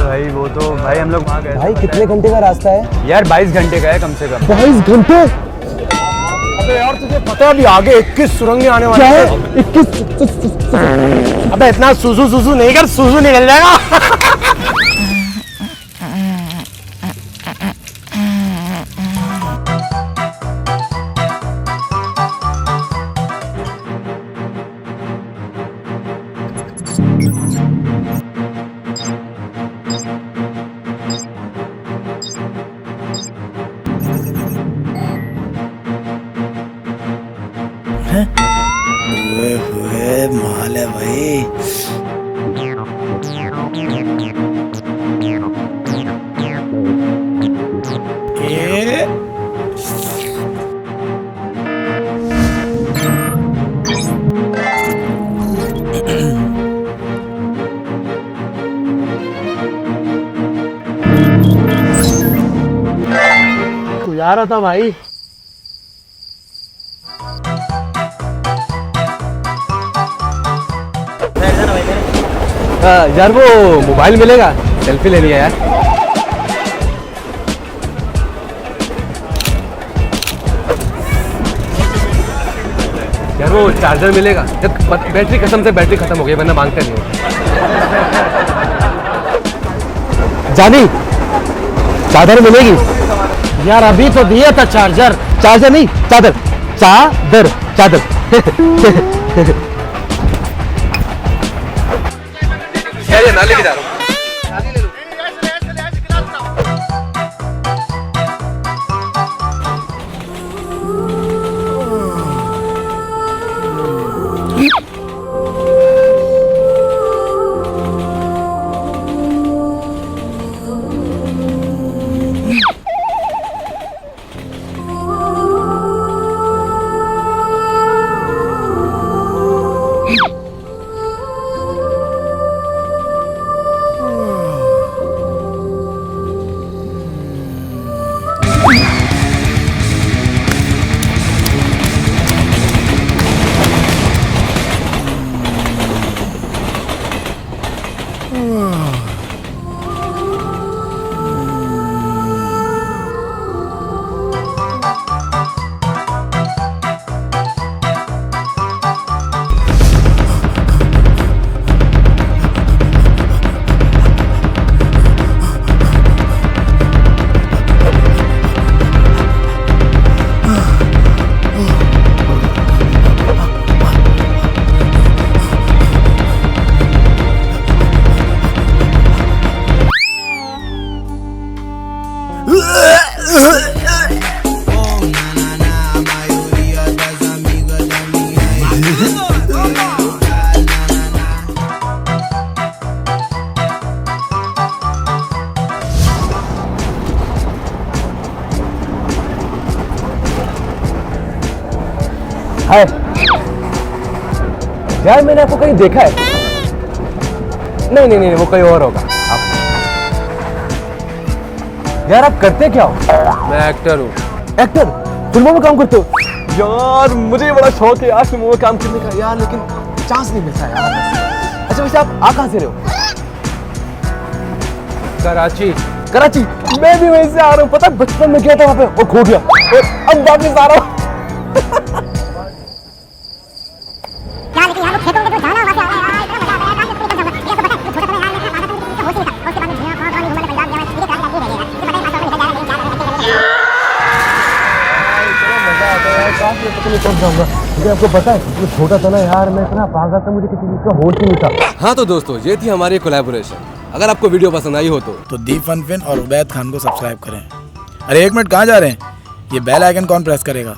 भाई वो तो भाई हम लोग वहाँ गए। भाई कितने घंटे का रास्ता है यार? 22 घंटे का है कम से कम। 22 घंटे? अबे यार तुझे पता है अभी आगे 21 सुरंगें आने वाली है। 21? अबे इतना सुसु नहीं कर, सुसु निकल जाएगा। ओए माल है भाई। तू जा रहा था भाई? यार वो मोबाइल मिलेगा, सेल्फी लेनी है यार। यार वो चार्जर मिलेगा? बैटरी कसम से बैटरी खत्म हो गई, वरना मांगते नहीं हो। जानी चादर मिलेगी यार अभी तो दिया था चार्जर। चार्जर नहीं, चादर चादर चादर। ये ना लेके जा रहा हूँ। हाय यार, मैंने आपको कहीं देखा है। नहीं नहीं नहीं, वो कहीं और होगा। आप यार आप करते क्या हो? मैं एक्टर हूँ। एक्टर? फिल्मों में काम करते हो? यार मुझे बड़ा शौक है यार फिल्मों में काम करने का यार, लेकिन चांस नहीं मिलता यार। अच्छा वैसे आप आ कहाँ से रहे हो? कराची। कराची? मैं भी वहीं से आ रहा हूँ। पता बचपन में गया था वहाँ पे, वो खो गया और अब वापस आ रहा हूँ। मुझे आपको पता है मैं छोटा था ना यार, मैं इतना पागल था, मुझे किसी चीज का होश ही नहीं था। हाँ तो दोस्तों, ये थी हमारी कोलैबोरेशन। अगर आपको वीडियो पसंद आई हो तो दीप फन फिन और उबैद खान को सब्सक्राइब करें। अरे एक मिनट, कहाँ जा रहे हैं? ये बेल आइकन कौन प्रेस करेगा?